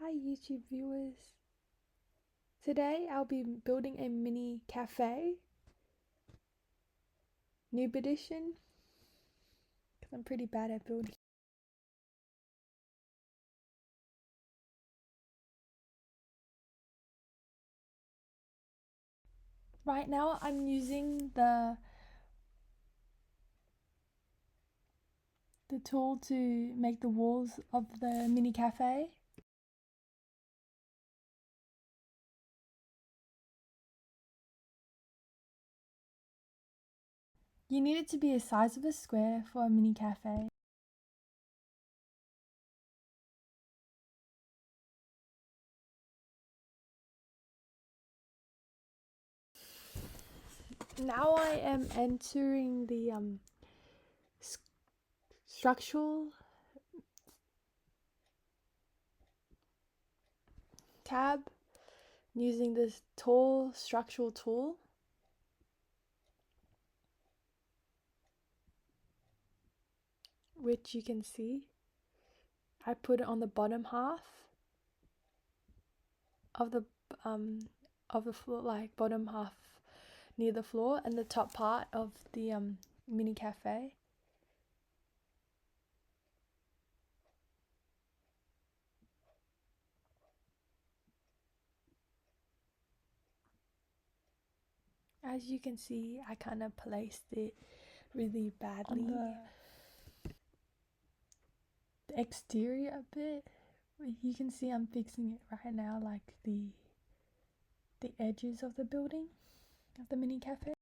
Hi YouTube viewers. Today I'll be building a mini cafe, NOOB edition, because I'm pretty bad at building. Right now I'm using the tool to make the walls of the mini cafe. You need it to be the size of a square for a mini cafe. Now I am entering the structural tab using this tall structural tool. Which you can see. I put it on the bottom half of the floor, like bottom half near the floor, and the top part of the mini cafe. As you can see, I kind of placed it really badly on the exterior a bit. You can see I'm fixing it right now, like the edges of the building of the mini cafe.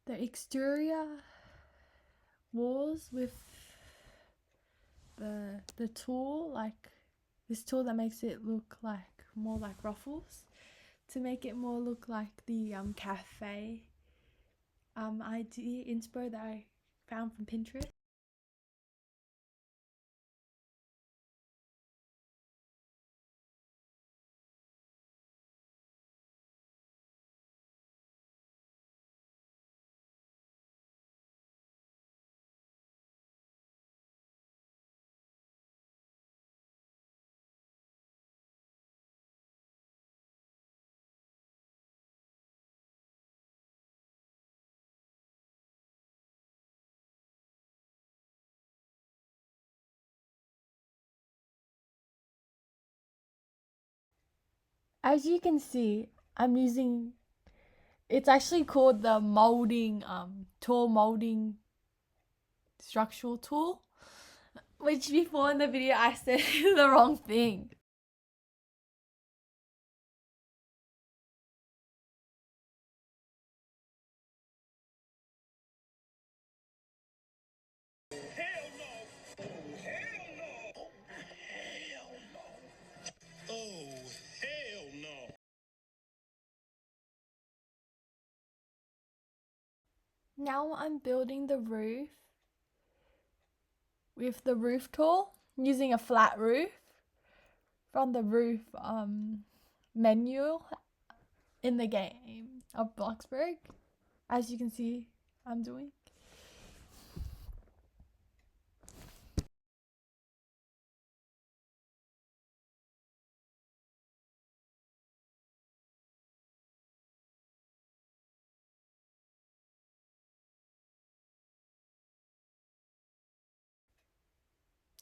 The exterior walls with the tool, like this tool that makes it look like more like ruffles, to make it more look like the cafe idea inspo that I found from Pinterest. As you can see, I'm using, it's actually called the molding, tall molding structural tool, which before in the video I said the wrong thing. Now I'm building the roof with the roof tool using a flat roof from the roof menu in the game of Bloxburg, as you can see I'm doing.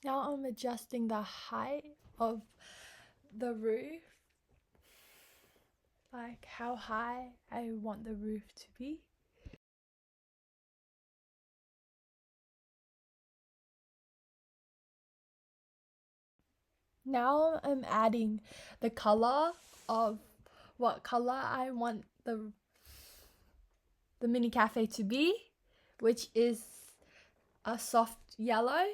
Now I'm adjusting the height of the roof, like how high I want the roof to be. Now I'm adding the color of what color I want the mini cafe to be, which is a soft yellow.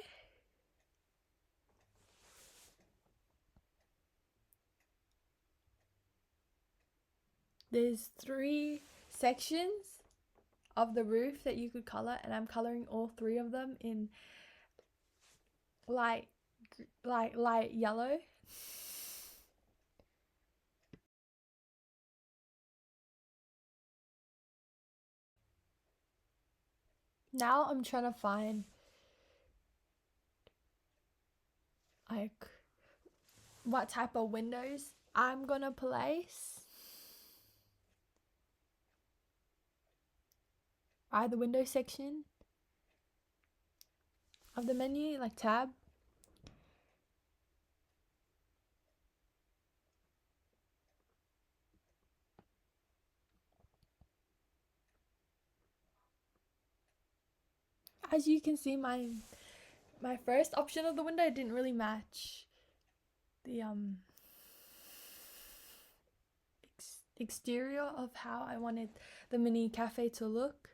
There's 3 sections of the roof that you could color, and I'm coloring all 3 of them in light yellow. Now I'm trying to find like what type of windows I'm gonna place by the window section of the menu, like tab. As you can see, my first option of the window didn't really match the exterior of how I wanted the mini cafe to look.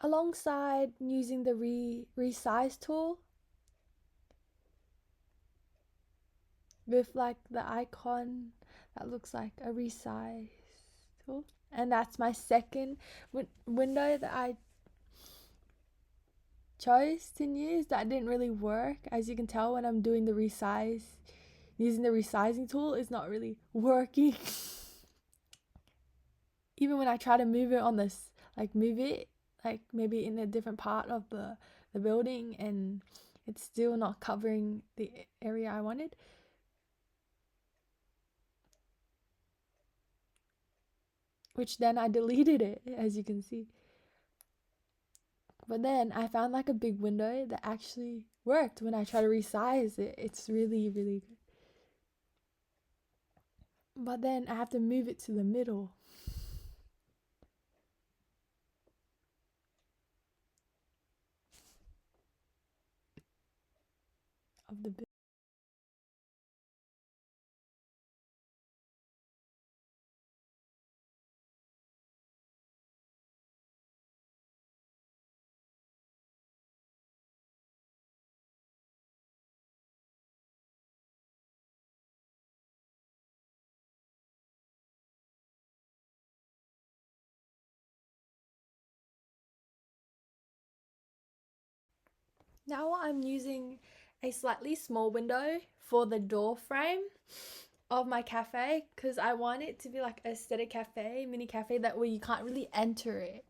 Alongside using the resize tool with like the icon that looks like a resize tool, and that's my second window that I chose to use that didn't really work. As you can tell, when I'm doing the resize, using the resizing tool is not really working. Even when I try to move it on this, like move it like maybe in a different part of the building, and it's still not covering the area I wanted. Which then I deleted it, as you can see. But then I found like a big window that actually worked when I try to resize it. It's really, really good. But then I have to move it to the middle of the building. Now I'm using a slightly small window for the door frame of my cafe because I want it to be like a aesthetic cafe, mini cafe, that where you can't really enter it.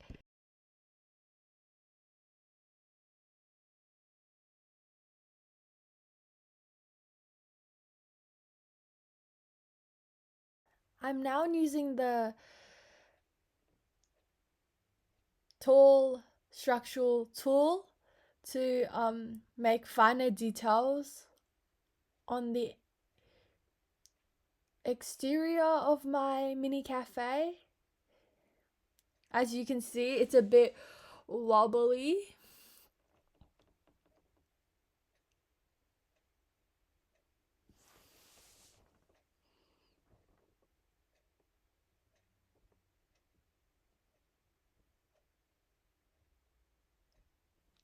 I'm now using the tall structural tool to make finer details on the exterior of my mini cafe. As you can see, it's a bit wobbly.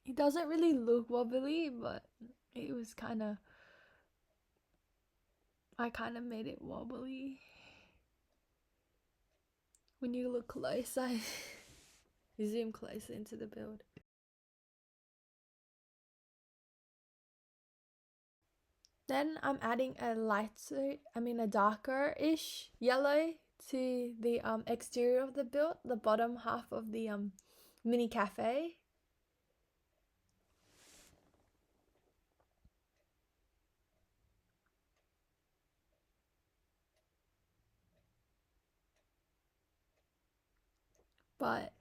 It doesn't really look wobbly, but it was kind of, I kind of made it wobbly. When you look close, I zoom closer into the build. Then I'm adding a darker-ish yellow to the exterior of the build, the bottom half of the mini cafe. But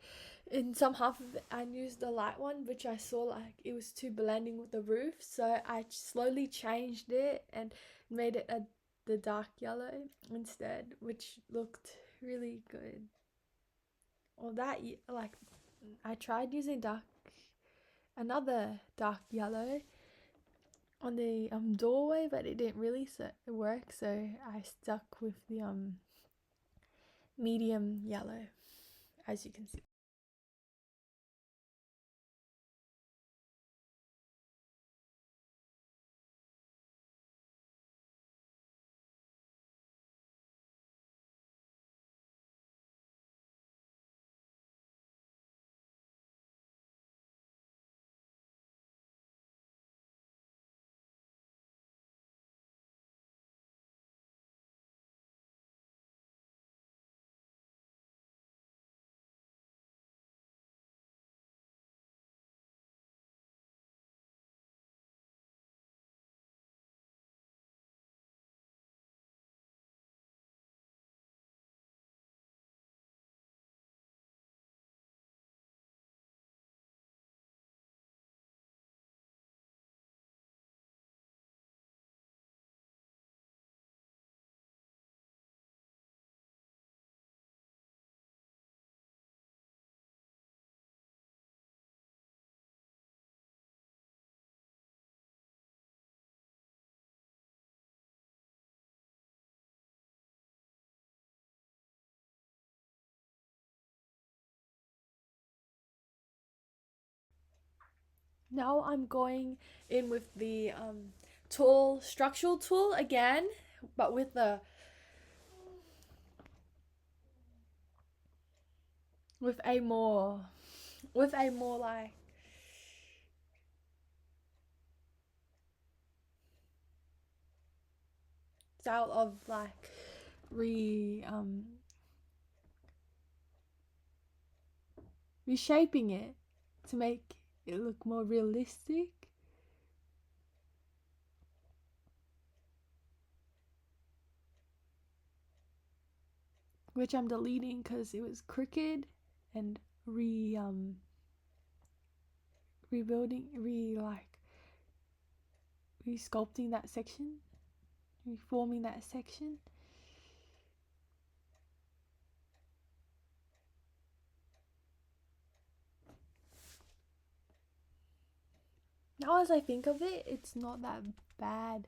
in some half of it, I used the light one, which I saw like it was too blending with the roof, so I slowly changed it and made it the dark yellow instead, which looked really good. Or that, like, I tried using another dark yellow on the doorway, but it didn't really work, so I stuck with the medium yellow, as you can see. Now I'm going in with the tool structural tool again, but with a more like style of like reshaping it to make it look more realistic. Which I'm deleting because it was crooked, and resculpting that section, reforming that section. Now as I think of it, it's not that bad.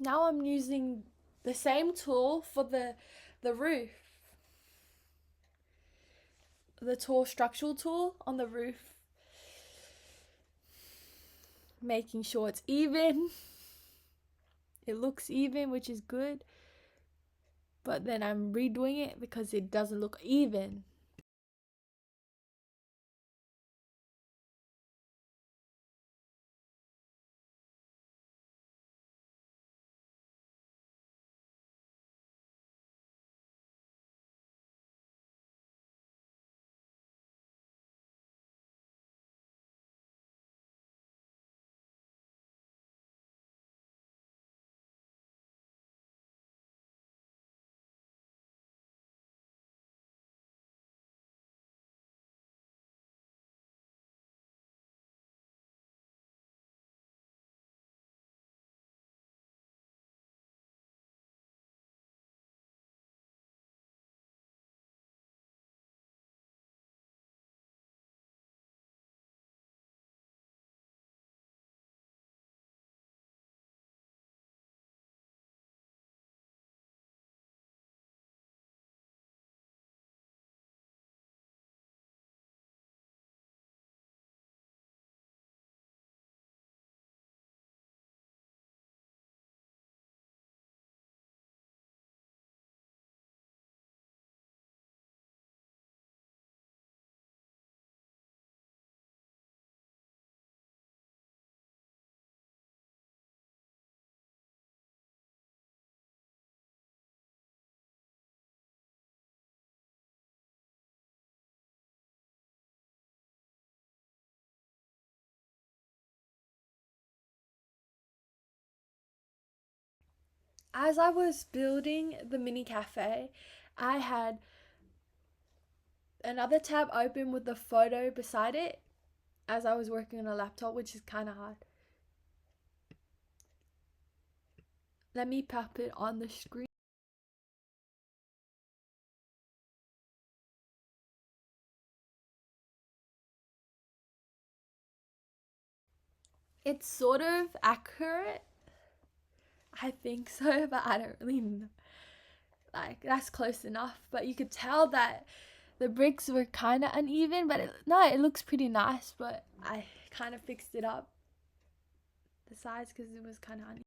Now I'm using the same tool for the roof. The tall structural tool on the roof. Making sure it's even. It looks even, which is good. But then I'm redoing it because it doesn't look even. As I was building the mini cafe, I had another tab open with the photo beside it as I was working on a laptop, which is kind of hard. Let me pop it on the screen. It's sort of accurate. I think so, but I don't really know. Like, that's close enough. But you could tell that the bricks were kind of uneven, but it looks pretty nice. But I kind of fixed it up, the sides, because it was kind of uneven.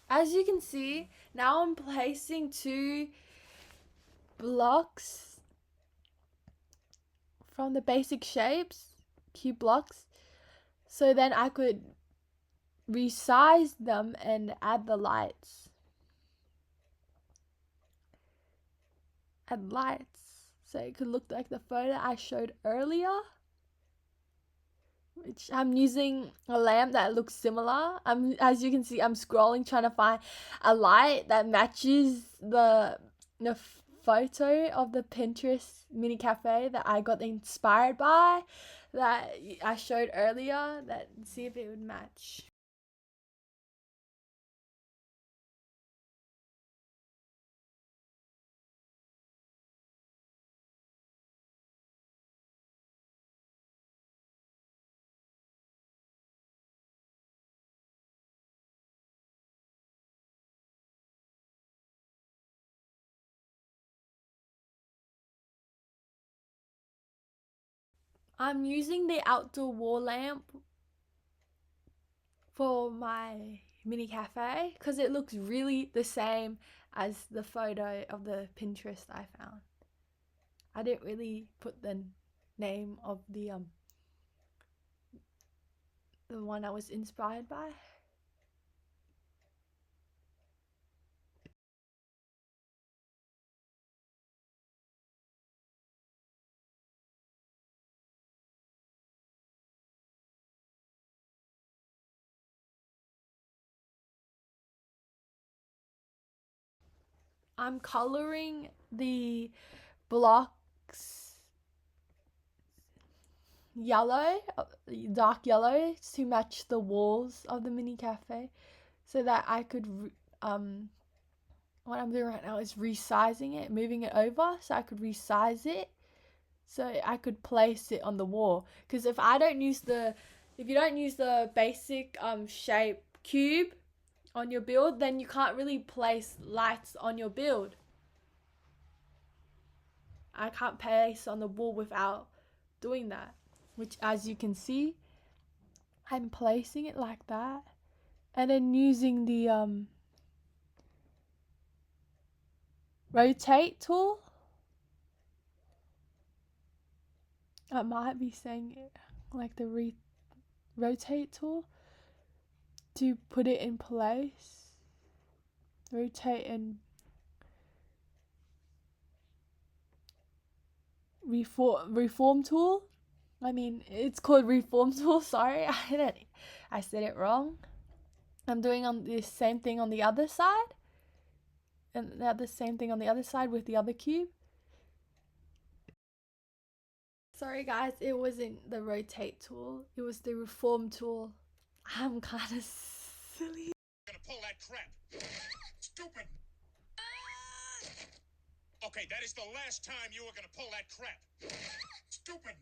As you can see, now I'm placing 2 blocks from the basic shapes, cube blocks, so then I could resize them and add the lights. Add lights so it could look like the photo I showed earlier. Which I'm using a lamp that looks similar. As you can see, I'm scrolling trying to find a light that matches the photo of the Pinterest mini cafe that I got inspired by, that I showed earlier, that see if it would match. I'm using the outdoor wall lamp for my mini cafe because it looks really the same as the photo of the Pinterest I found. I didn't really put the name of the one I was inspired by. I'm coloring the blocks yellow, dark yellow, to match the walls of the mini cafe, so that I could what I'm doing right now is resizing it, moving it over so I could resize it, so I could place it on the wall. Because if you don't use the basic shape cube on your build, then you can't really place lights on your build. I can't place on the wall without doing that, which, as you can see, I'm placing it like that, and then using the rotate tool. I might be saying it like the rotate tool, to put it in place. Rotate and reform tool. I mean, it's called reform tool. Sorry, I said it wrong. I'm doing on this same thing on the other side, and the same thing on the other side with the other cube. Sorry guys, it wasn't the rotate tool, it was the reform tool. I'm kind of silly. Gonna pull that crap. Stupid. Okay, that is the last time you are gonna pull that crap. Stupid.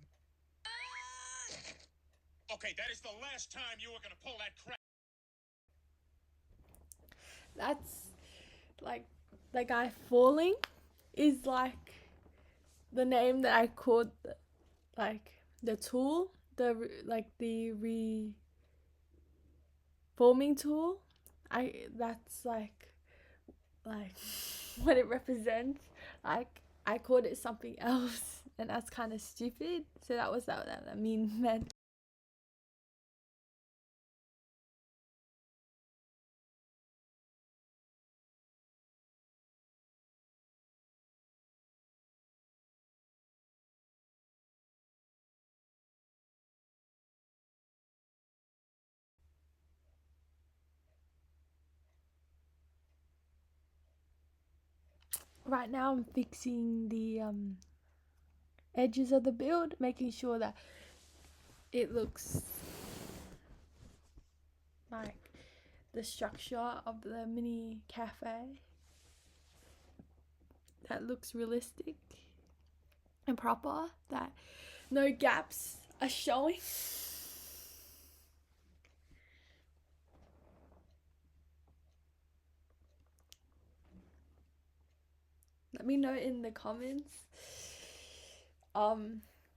Okay, that is the last time you are gonna pull that crap. That's like the guy falling is like the name that I called the tool, the reforming tool. That's like what it represents. Like, I called it something else, and that's kind of stupid. So that was what that meant. Right now I'm fixing the edges of the build, making sure that it looks like the structure of the mini cafe, that looks realistic and proper, that no gaps are showing. Let me know in the comments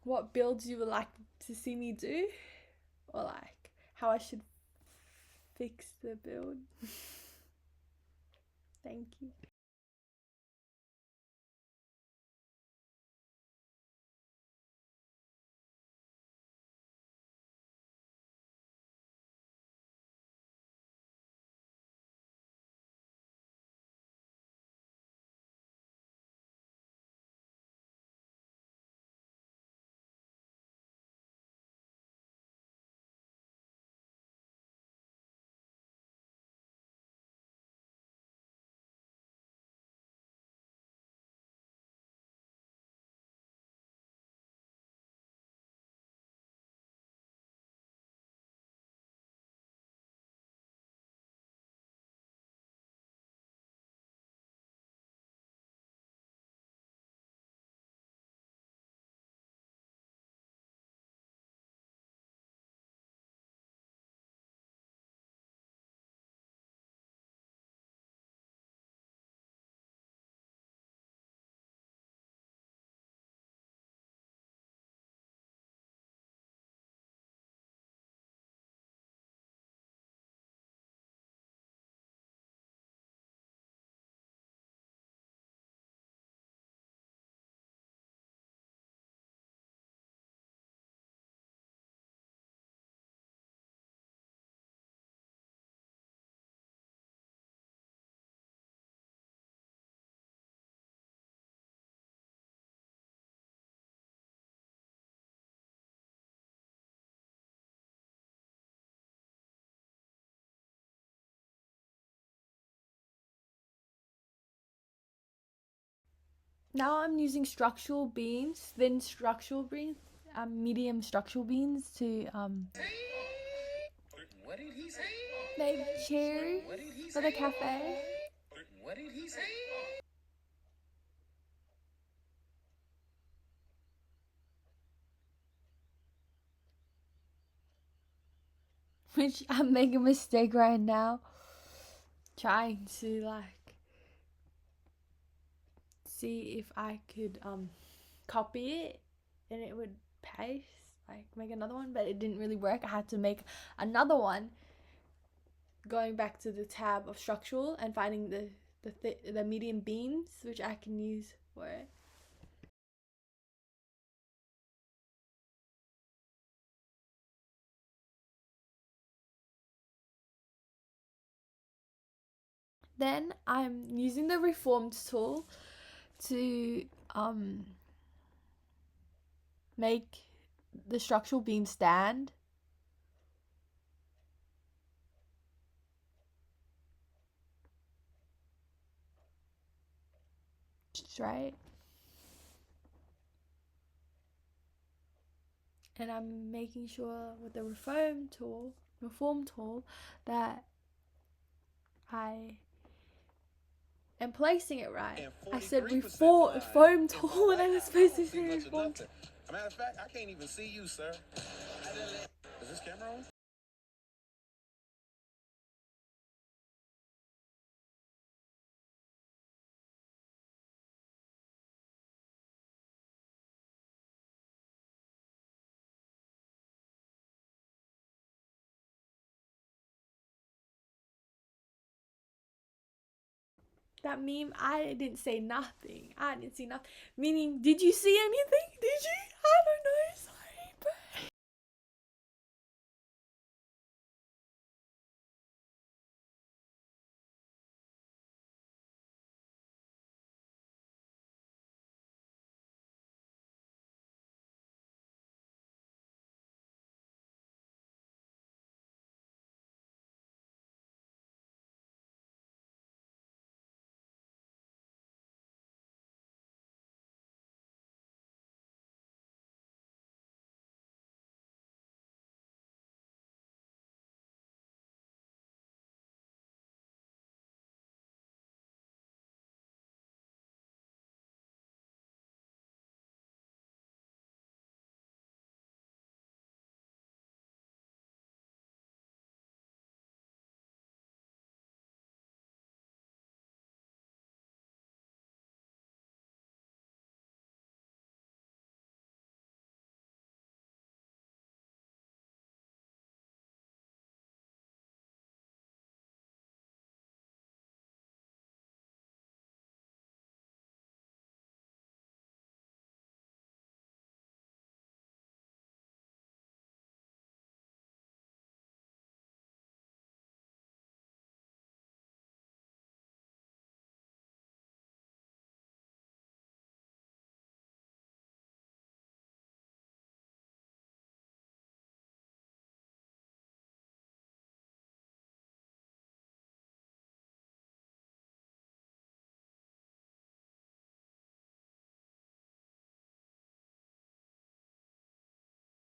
what builds you would like to see me do, or like how I should fix the build. Thank you. Now I'm using structural beans, thin structural beans, medium structural beans to What did he say? make chairs for the cafe. What did he say? Which I'm making a mistake right now. Trying to like see if I could copy it and it would paste, like make another one, but it didn't really work. I had to make another one, going back to the tab of structural and finding the medium beans which I can use for it. Then I'm using the reformed tool to make the structural beam stand. Right. And I'm making sure with the reform tool that I am placing it right. I said reform tool and I was supposed to say reform tool. As a matter of fact, I can't even see you, sir. Is this camera on? That meme, I didn't say nothing. I didn't see nothing. Meaning, did you see anything? Did you? I don't know. Sorry, but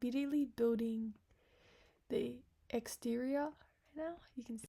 immediately building the exterior right now. You can see.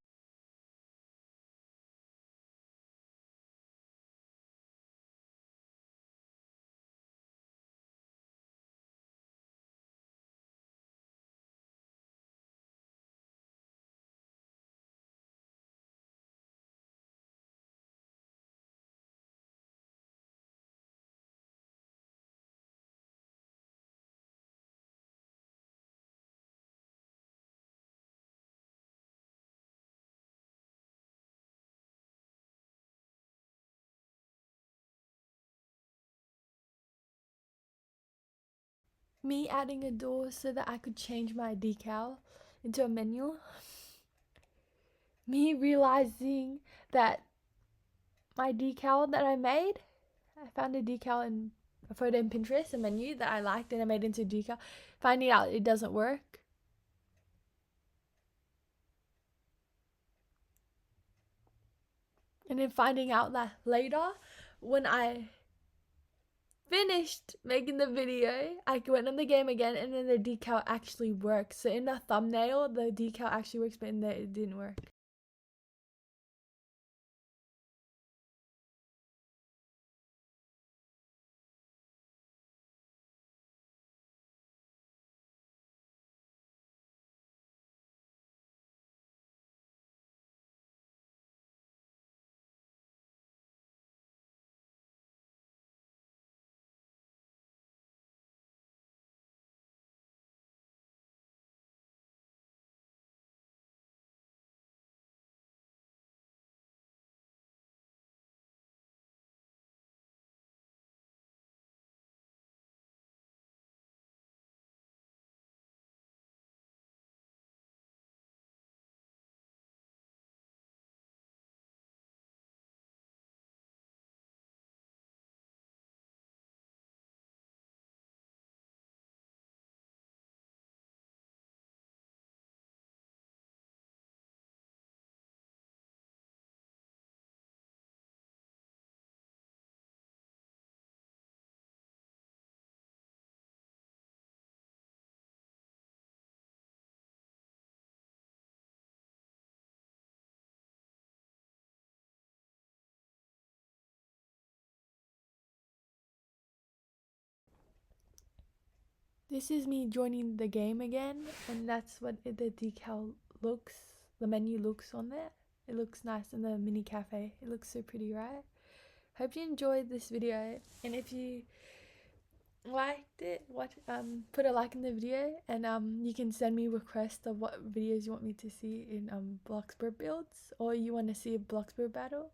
Me adding a door so that I could change my decal into a menu. Me realizing that my decal that I made, I found a decal in a photo in Pinterest, a menu that I liked, and I made into a decal. Finding out it doesn't work. And then finding out that later when I finished making the video, I went on the game again, and then the decal actually works. So in the thumbnail, the decal actually works, but in there it didn't work. This is me joining the game again, and that's what the decal looks, the menu looks on there. It looks nice in the mini cafe. It looks so pretty, right? Hope you enjoyed this video, and if you liked it, put a like in the video, and you can send me requests of what videos you want me to see in Bloxburg builds, or you want to see a Bloxburg battle.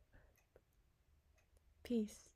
Peace.